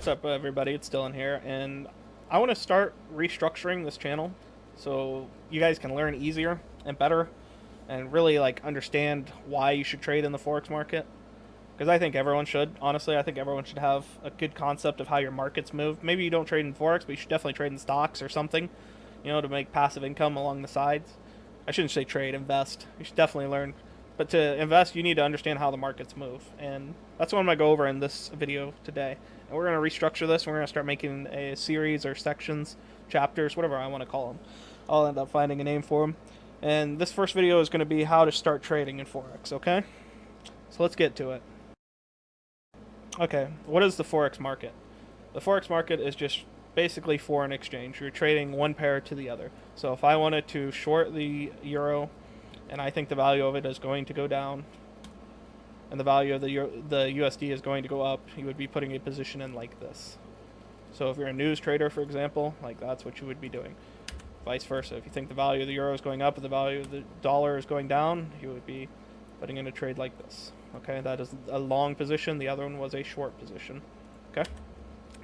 What's up, everybody? It's Dylan here, and I want to start restructuring this channel so you guys can learn easier and better and really like understand why you should trade in the Forex market. Because I think everyone should. Honestly, I think everyone should have a good concept of how your markets move. Maybe you don't trade in Forex, but you should definitely trade in stocks or something, to make passive income along the sides. I shouldn't say trade, invest. You should definitely learn. But to invest, you need to understand how the markets move. And that's what I'm going to go over in this video today. And we're going to restructure this. We're going to start making a series or sections, chapters, whatever I want to call them. I'll end up finding a name for them. And this first video is going to be how to start trading in Forex, okay? So let's get to it. Okay, what is the Forex market? The Forex market is just basically foreign exchange. You're trading one pair to the other. So if I wanted to short the euro, and I think the value of it is going to go down, and the value of the USD is going to go up, you would be putting a position in like this. So if you're a news trader, for example, like that's what you would be doing. Vice versa, if you think the value of the euro is going up and the value of the dollar is going down, you would be putting in a trade like this. Okay, that is a long position. The other one was a short position. Okay,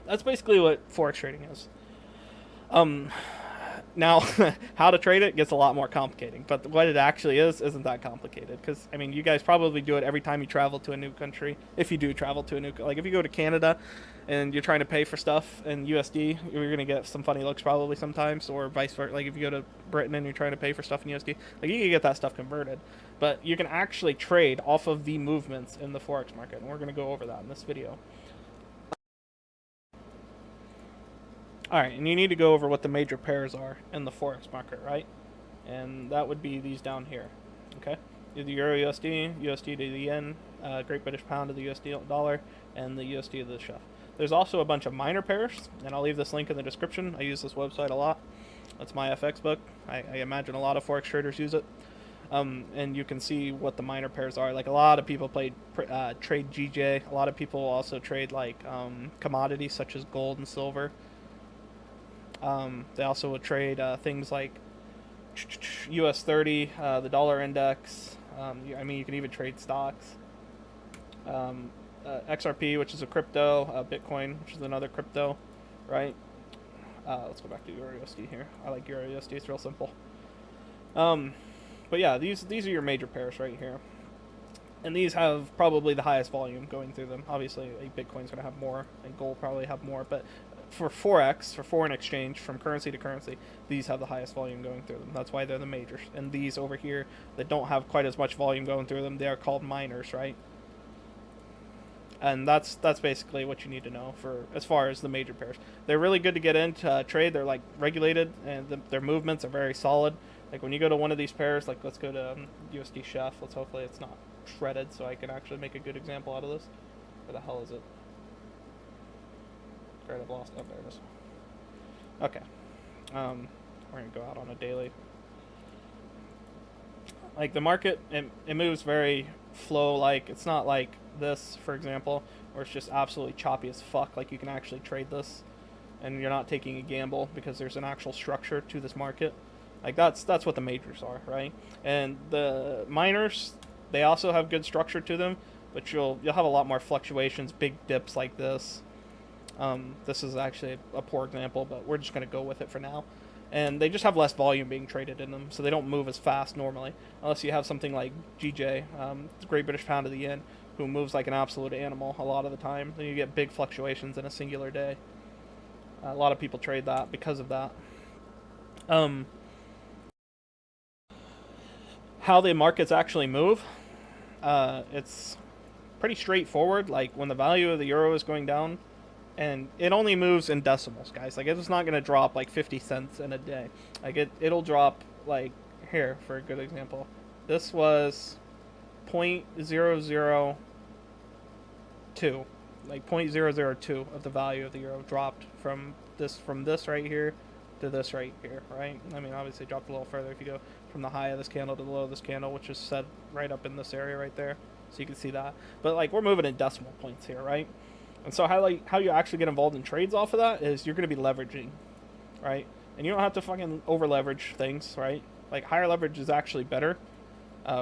that's basically what Forex trading is. Now, how to trade it gets a lot more complicating, but what it actually is isn't that complicated. Because, I mean, you guys probably do it every time you travel to a new country. If you do travel to a new, like if you go to Canada and you're trying to pay for stuff in USD, you're going to get some funny looks probably sometimes, or vice versa. Like if you go to Britain and you're trying to pay for stuff in USD, like you can get that stuff converted. But you can actually trade off of the movements in the Forex market, and we're going to go over that in this video. Alright, and you need to go over what the major pairs are in the Forex market, right? And that would be these down here, okay? The Euro USD, USD to the Yen, Great British Pound to the USD dollar, and the USD to the chef. There's also a bunch of minor pairs, and I'll leave this link in the description. I use this website a lot. That's my FX book. I imagine a lot of Forex traders use it. And you can see what the minor pairs are. Like a lot of people trade GJ. A lot of people also trade like commodities such as gold and silver. They also would trade things like US 30, the dollar index. I mean, you can even trade stocks. XRP, which is a crypto. Bitcoin, which is another crypto, right? Let's go back to Euro USD here. I like Euro USD. It's real simple. But yeah, these are your major pairs right here. And these have probably the highest volume going through them. Obviously, like Bitcoin's going to have more, and gold probably have more. But for Forex, for foreign exchange, from currency to currency, these have the highest volume going through them. That's why they're the majors. And these over here that don't have quite as much volume going through them, they are called minors, right? And that's basically what you need to know for as far as the major pairs. They're really good to get into trade. They're like regulated, and their movements are very solid. Like when you go to one of these pairs, like let's go to USD Chef. Let's hopefully it's not shredded, so I can actually make a good example out of this. Where the hell is it? Great, I've lost. Oh, there it is. Okay. We're gonna go out on a daily. Like the market, it moves very flow-like. It's not like this, for example, where it's just absolutely choppy as fuck. Like you can actually trade this, and you're not taking a gamble because there's an actual structure to this market. Like that's what the majors are, right? And the minors, they also have good structure to them, but you'll have a lot more fluctuations, big dips like this. This is actually a poor example, but we're just going to go with it for now. And they just have less volume being traded in them, so they don't move as fast normally. Unless you have something like GJ, the Great British Pound to the Yen, who moves like an absolute animal a lot of the time. Then you get big fluctuations in a singular day. A lot of people trade that because of that. How the markets actually move, it's pretty straightforward. Like when the value of the euro is going down, and it only moves in decimals, guys. Like it's not going to drop like 50 cents in a day. Like it'll drop like here for a good example. This was 0.002, like 0.002 of the value of the euro dropped from this right here to this right here, right? I mean, obviously it dropped a little further if you go from the high of this candle to the low of this candle, which is set right up in this area right there. So you can see that. But like we're moving in decimal points here, right? And so how you actually get involved in trades off of that is you're going to be leveraging, right? And you don't have to fucking over leverage things, right? Like higher leverage is actually better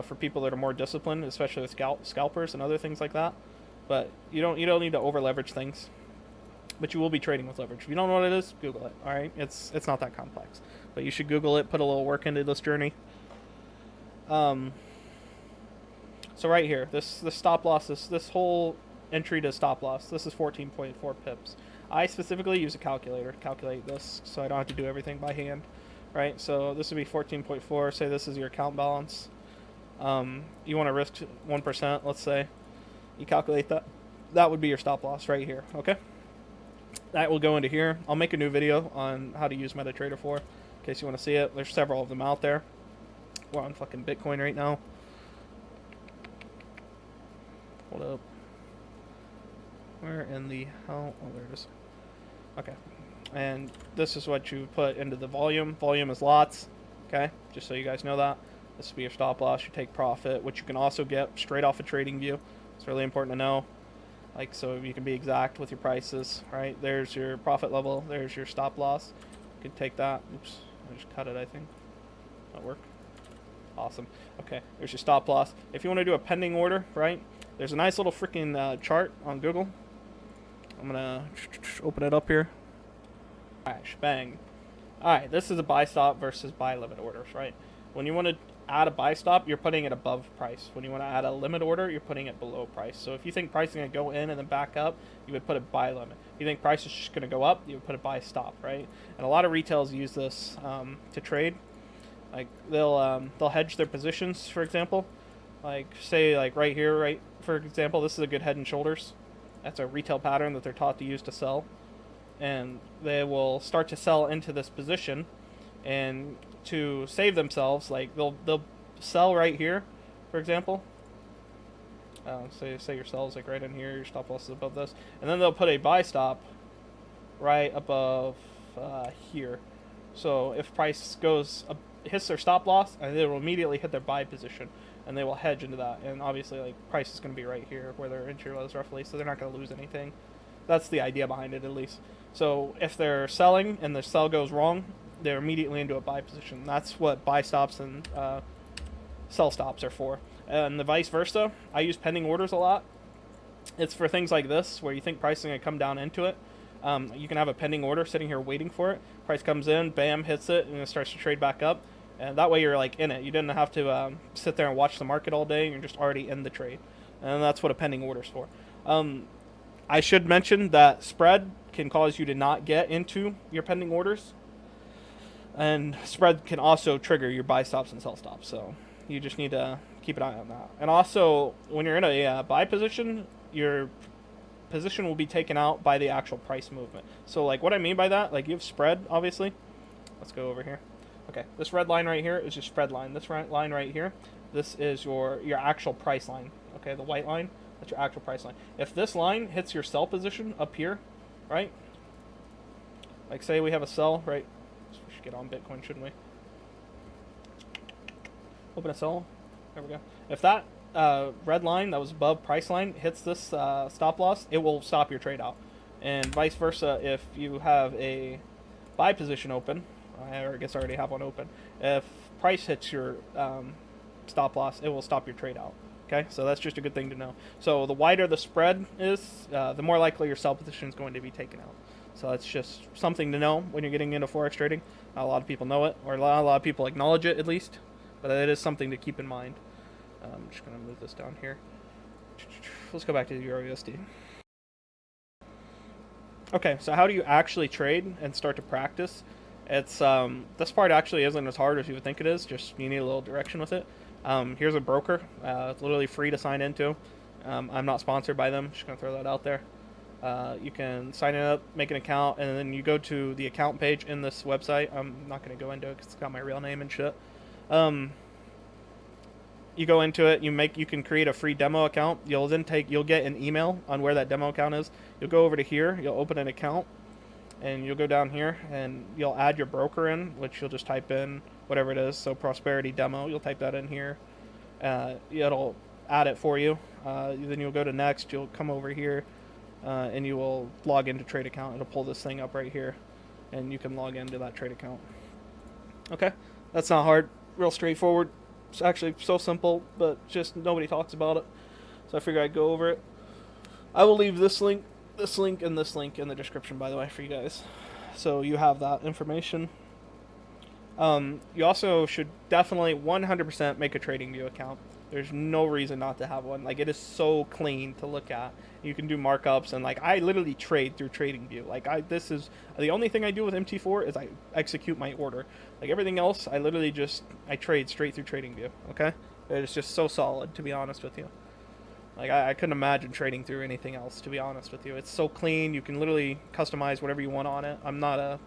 for people that are more disciplined, especially with scalpers and other things like that. But you don't need to over leverage things. but you will be trading with leverage. If you don't know what it is, Google it. All right, it's not that complex, but you should Google it. Put a little work into this journey. So right here, this stop loss, this whole entry to stop loss, this is 14.4 pips. I specifically use a calculator to calculate this, so I don't have to do everything by hand, right? So this would be 14.4. Say this is your account balance. You want to risk 1%, let's say. You calculate that. That would be your stop loss right here, okay? That will go into here. I'll make a new video on how to use MetaTrader 4 in case you want to see it. There's several of them out there. We're on fucking Bitcoin right now. Hold up. Where in the hell? Oh, there it is. Okay. And this is what you put into the volume. Volume is lots, okay? Just so you guys know that. This will be your stop loss, your take profit, which you can also get straight off a trading view. It's really important to know. Like, so you can be exact with your prices, right? There's your profit level. There's your stop loss. You can take that. Oops, I just cut it, I think. That work? Awesome. Okay, there's your stop loss. If you want to do a pending order, right? There's a nice little freaking chart on Google. I'm going to open it up here. All right, shebang. All right, this is a buy stop versus buy limit orders, right? When you want to add a buy stop, you're putting it above price. When you want to add a limit order, you're putting it below price. So if you think price is going to go in and then back up, you would put a buy limit. If you think price is just going to go up, you would put a buy stop, right? And a lot of retails use this to trade. Like they'll hedge their positions, for example. Like say like right here, right? For example, this is a good head and shoulders. That's a retail pattern that they're taught to use to sell. And they will start to sell into this position, and to save themselves, like they'll sell right here, for example. Say your sell is like right in here, your stop loss is above this, and then they'll put a buy stop right above here. So if price goes hits their stop loss, and they will immediately hit their buy position, and they will hedge into that. And obviously, like price is going to be right here where their entry was roughly, so they're not going to lose anything. That's the idea behind it, at least. So if they're selling and the sell goes wrong, they're immediately into a buy position. That's what buy stops and sell stops are for. And the vice versa, I use pending orders a lot. It's for things like this, where you think price is going to come down into it. You can have a pending order sitting here waiting for it. Price comes in, bam, hits it, and it starts to trade back up. And that way you're like in it. You didn't have to sit there and watch the market all day. You're just already in the trade. And that's what a pending order is for. I should mention that spread can cause you to not get into your pending orders. And spread can also trigger your buy stops and sell stops. So you just need to keep an eye on that. And also, when you're in a buy position, your position will be taken out by the actual price movement. So like what I mean by that, like you have spread, obviously. Let's go over here. Okay, this red line right here is your spread line. This line right here, this is your actual price line. Okay, the white line, that's your actual price line. If this line hits your sell position up here, right? Like say we have a sell, right? We should get on Bitcoin, shouldn't we? Open a sell. There we go. If that red line that was above price line hits this stop loss, it will stop your trade out. And vice versa, if you have a buy position open, or I guess I already have one open, if price hits your stop loss, it will stop your trade out. Okay, so that's just a good thing to know. So the wider the spread is, the more likely your sell position is going to be taken out. So that's just something to know when you're getting into Forex trading. Not a lot of people know it, or not a lot of people acknowledge it at least, but it is something to keep in mind. I'm just going to move this down here. Let's go back to the EURUSD. Okay, so how do you actually trade and start to practice? It's this part actually isn't as hard as you would think it is. Just you need a little direction with it. Here's a broker. It's literally free to sign into. I'm not sponsored by them. Just gonna throw that out there. You can sign up, make an account, and then you go to the account page in this website. I'm not gonna go into it because it's got my real name and shit. You go into it. You can create a free demo account. You'll get an email on where that demo account is. You'll go over to here. You'll open an account. And you'll go down here and you'll add your broker in, which you'll just type in whatever it is. So Prosperity Demo, you'll type that in here. It'll add it for you. Then you'll go to next. You'll come over here and you will log into trade account. It'll pull this thing up right here and you can log into that trade account. Okay, that's not hard. Real straightforward. It's actually so simple, but just nobody talks about it. So I figured I'd go over it. I will leave this link this link and this link in the description, by the way, for you guys. So you have that information. You also should definitely 100% make a TradingView account. There's no reason not to have one. Like, it is so clean to look at. You can do markups, and like, I literally trade through TradingView. Like, this is the only thing I do with MT4 is I execute my order. Like, everything else, I literally I trade straight through TradingView. Okay, it's just so solid, to be honest with you. Like, I couldn't imagine trading through anything else, to be honest with you. It's so clean. You can literally customize whatever you want on it. I'm not a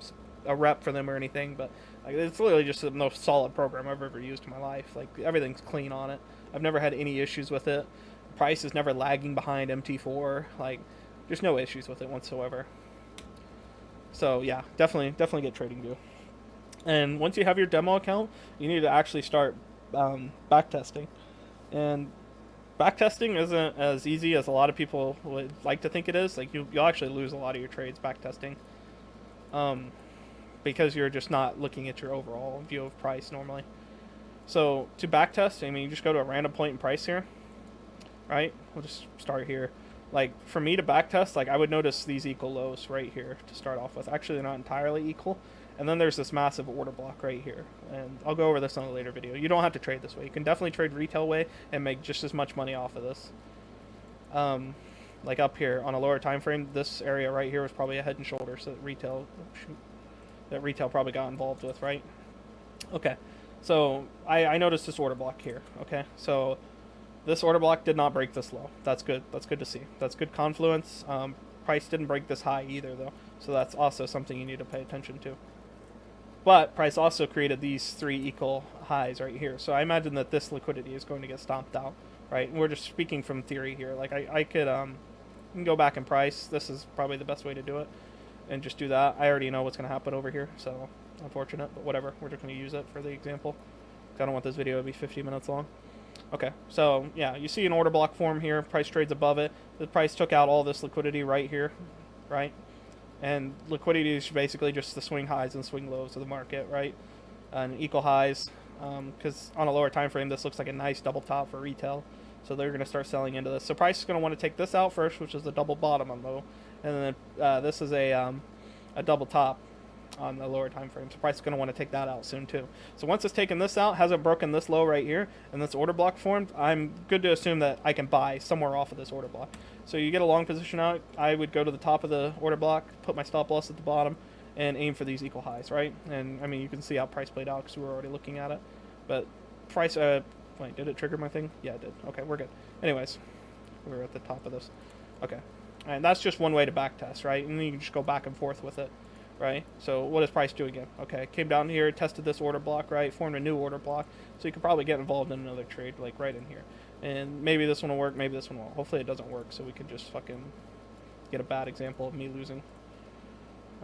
rep for them or anything, but like, it's literally just the most solid program I've ever used in my life. Like, everything's clean on it. I've never had any issues with it. Price is never lagging behind MT4. Like, there's no issues with it whatsoever. So yeah, definitely get TradingView. And once you have your demo account, you need to actually start backtesting. And backtesting isn't as easy as a lot of people would like to think it is. Like, you'll actually lose a lot of your trades backtesting. Because you're just not looking at your overall view of price normally. So to backtest, I mean, you just go to a random point in price here, right? We'll just start here. Like, for me to backtest, like, I would notice these equal lows right here to start off with. Actually, they're not entirely equal. And then there's this massive order block right here. And I'll go over this on a later video. You don't have to trade this way. You can definitely trade retail way and make just as much money off of this. Like up here on a lower time frame, this area right here was probably a head and shoulders that retail probably got involved with, right? Okay. So I noticed this order block here. Okay, so this order block did not break this low. That's good. That's good to see. That's good confluence. Price didn't break this high either, though. So that's also something you need to pay attention to. But price also created these three equal highs right here. So I imagine that this liquidity is going to get stomped out, right? And we're just speaking from theory here. Like, I could you can go back in price. This is probably the best way to do it. And just do that. I already know what's going to happen over here, so unfortunate, but whatever. We're just going to use it for the example. I don't want this video to be 50 minutes long. Okay, so yeah, you see an order block form here. Price trades above it. The price took out all this liquidity right here, right? And liquidity is basically just the swing highs and swing lows of the market, right? And equal highs, because on a lower time frame, this looks like a nice double top for retail. So they're going to start selling into this. So price is going to want to take this out first, which is the double bottom on low. And then this is a double top on the lower time frame. So price is going to want to take that out soon too. So once it's taken this out, hasn't broken this low right here, and this order block formed, I'm good to assume that I can buy somewhere off of this order block. So you get a long position out, I would go to the top of the order block, put my stop loss at the bottom, and aim for these equal highs, right? And I mean, you can see how price played out because we were already looking at it. But price, wait, did it trigger my thing? Yeah, it did. Okay, we're good. Anyways, we're at the top of this. Okay. And that's just one way to backtest, right? And then you can just go back and forth with it, right? So what does price do again? Okay, came down here, tested this order block, right? Formed a new order block. So you could probably get involved in another trade, like right in here. And maybe this one will work, maybe this one won't. Hopefully it doesn't work, so we can just fucking get a bad example of me losing.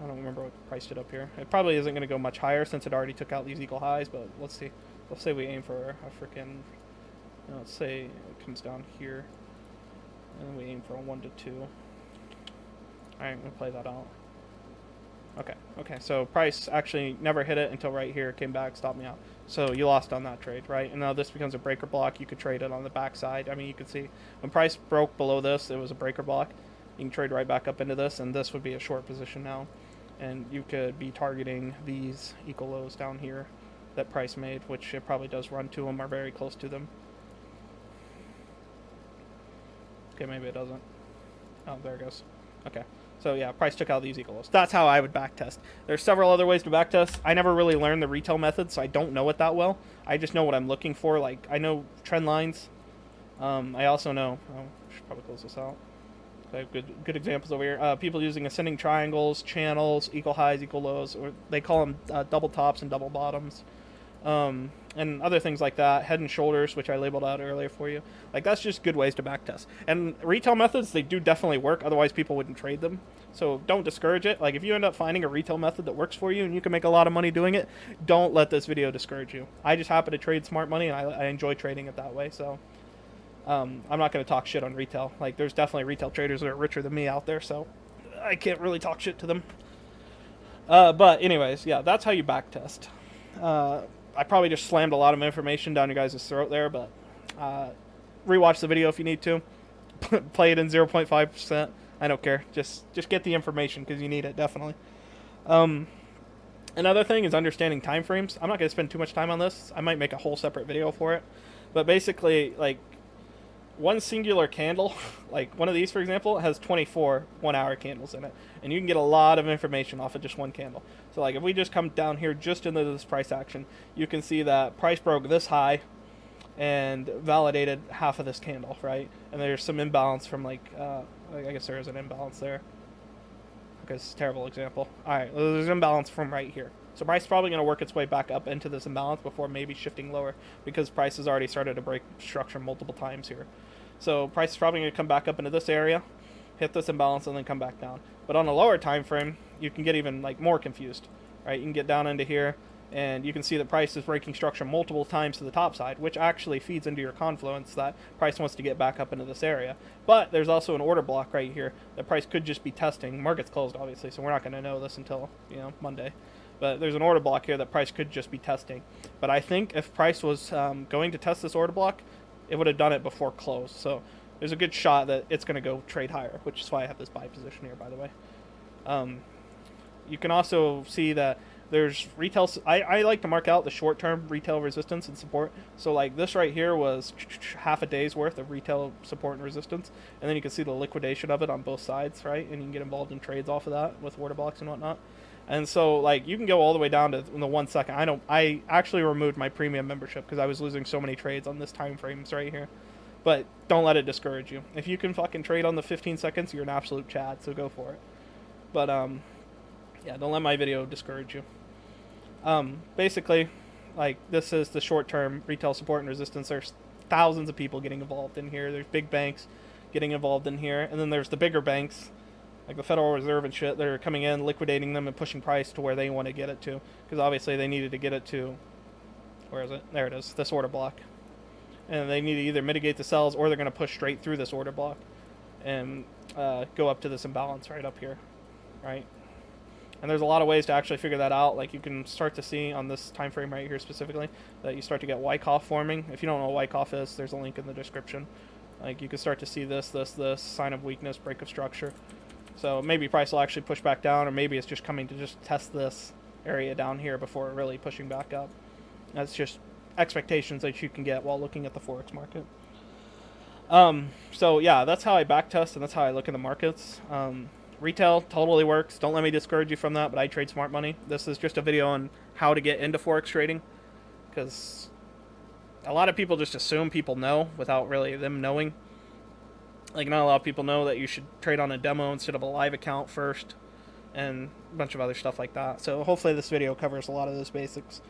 I don't remember what price did up here. It probably isn't going to go much higher since it already took out these equal highs, but let's see. Let's say we aim for a freaking, let's say it comes down here, and we aim for a 1 to 2. Alright, I'm going to play that out. Okay, so price actually never hit it until right here, came back, stopped me out. So you lost on that trade, right? And now this becomes a breaker block. You could trade it on the backside. I mean, you could see when price broke below this, it was a breaker block. You can trade right back up into this, and this would be a short position now. And you could be targeting these equal lows down here that price made, which it probably does run to them or very close to them. Okay, maybe it doesn't. Oh, there it goes. Okay. So yeah, price took out these equal lows. That's how I would backtest. There's several other ways to backtest. I never really learned the retail method, so I don't know it that well. I just know what I'm looking for. Like, I know trend lines. I also know, I should probably close this out. I have good examples over here. People using ascending triangles, channels, equal highs, equal lows, or they call them double tops and double bottoms. And other things like that, head and shoulders, which I labeled out earlier for you. Like, that's just good ways to backtest. And retail methods, they do definitely work, otherwise people wouldn't trade them. So don't discourage it. Like, if you end up finding a retail method that works for you and you can make a lot of money doing it, don't let this video discourage you. I just happen to trade smart money, and I enjoy trading it that way, so I'm not going to talk shit on retail. Like, there's definitely retail traders that are richer than me out there, so I can't really talk shit to them. But anyways, yeah, that's how you backtest. I probably just slammed a lot of information down your guys' throat there, but rewatch the video if you need to. Play it in 0.5%. I don't care. Just get the information because you need it, definitely. Um, Another thing is understanding time frames. I'm not going to spend too much time on this. I might make a whole separate video for it. But basically, like, one singular candle, like one of these, for example, has 24 1-hour candles in it. And you can get a lot of information off of just one candle. So, like, if we just come down here just into this price action, you can see that price broke this high and validated half of this candle, right? And there's some imbalance from, like, I guess there is an imbalance there. Okay, it's a terrible example. Alright, there's an imbalance from right here. So price is probably going to work its way back up into this imbalance before maybe shifting lower, because price has already started to break structure multiple times here. So price is probably going to come back up into this area, hit this imbalance, and then come back down. But on a lower time frame, you can get even like more confused, right? You can get down into here, and you can see that price is breaking structure multiple times to the top side, which actually feeds into your confluence that price wants to get back up into this area. But there's also an order block right here that price could just be testing. Market's closed, obviously, so we're not going to know this until, Monday. But there's an order block here that price could just be testing. But I think if price was going to test this order block, it would have done it before close. So there's a good shot that it's going to go trade higher, which is why I have this buy position here, by the way. You can also see that there's retail. I like to mark out the short-term retail resistance and support. So like this right here was half a day's worth of retail support and resistance, and then you can see the liquidation of it on both sides, right? And you can get involved in trades off of that with order blocks and whatnot. And so like you can go all the way down to the 1 second. I actually removed my premium membership because I was losing so many trades on this time frames right here. But don't let it discourage you. If you can fucking trade on the 15 seconds, you're an absolute Chad, so go for it. But yeah, don't let my video discourage you. Basically, like, this is the short-term retail support and resistance. There's thousands of people getting involved in here. There's big banks getting involved in here. And then there's the bigger banks, like the Federal Reserve and shit. They're coming in, liquidating them, and pushing price to where they want to get it to. Because obviously they needed to get it to, where is it? There it is, this order block. And they need to either mitigate the sells, or they're going to push straight through this order block and go up to this imbalance right up here, right? And there's a lot of ways to actually figure that out. Like, you can start to see on this time frame right here specifically that you start to get Wyckoff forming. If you don't know what Wyckoff is, there's a link in the description. Like, you can start to see this, sign of weakness, break of structure. So maybe price will actually push back down, or maybe it's just coming to just test this area down here before really pushing back up. That's just expectations that you can get while looking at the Forex market. So yeah, that's how I backtest, and that's how I look in the markets. Retail totally works. Don't let me discourage you from that, but I trade smart money. This is just a video on how to get into Forex trading, because a lot of people just assume people know without really them knowing. Like, not a lot of people know that you should trade on a demo instead of a live account first, and a bunch of other stuff like that. So hopefully this video covers a lot of those basics.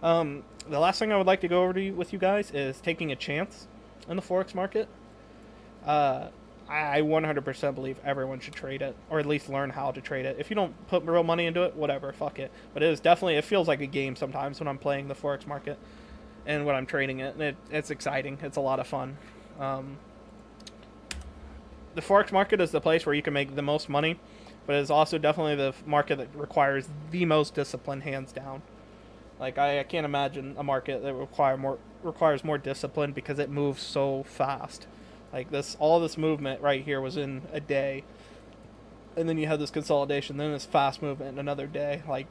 The last thing I would like to go over with you guys is taking a chance in the Forex market. I 100% believe everyone should trade it, or at least learn how to trade it. If you don't put real money into it, whatever, fuck it. But it feels like a game sometimes when I'm playing the Forex market and when I'm trading it. And it's exciting. It's a lot of fun. The Forex market is the place where you can make the most money, but it's also definitely the market that requires the most discipline, hands down. Like, I can't imagine a market that requires more discipline, because it moves so fast. Like, all this movement right here was in a day, and then you have this consolidation, then this fast movement in another day. Like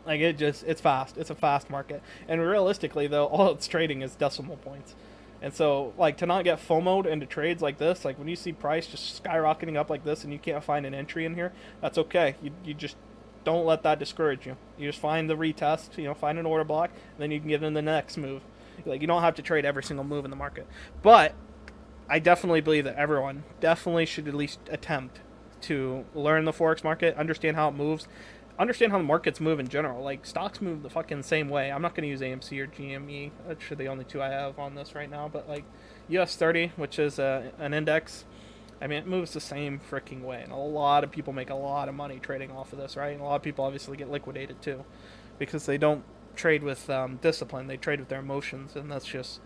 it's fast. It's a fast market. And realistically, though, all it's trading is decimal points. And so, like, to not get FOMO'd into trades like this, like when you see price just skyrocketing up like this and you can't find an entry in here, that's okay. You just don't let that discourage you. You just find the retest, find an order block, and then you can get in the next move. Like, you don't have to trade every single move in the market. But I definitely believe that everyone definitely should at least attempt to learn the Forex market, understand how it moves, understand how the markets move in general. Like, stocks move the fucking same way. I'm not going to use AMC or GME. That's the only two I have on this right now. But, like, US 30, which is an index, I mean, it moves the same freaking way. And a lot of people make a lot of money trading off of this, right? And a lot of people obviously get liquidated, too, because they don't trade with discipline. They trade with their emotions, and that's just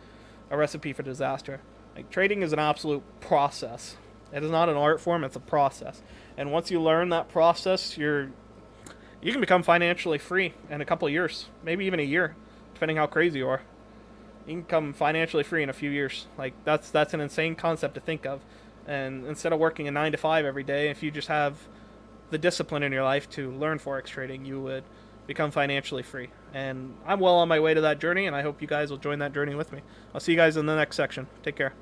a recipe for disaster. Like, trading is an absolute process. It is not an art form, it's a process. And once you learn that process, you can become financially free in a couple of years, maybe even a year, depending how crazy you are. You can become financially free in a few years. Like, that's an insane concept to think of. And instead of working a 9 to 5 every day, if you just have the discipline in your life to learn Forex trading, you would become financially free. And I'm well on my way to that journey, and I hope you guys will join that journey with me. I'll see you guys in the next section. Take care.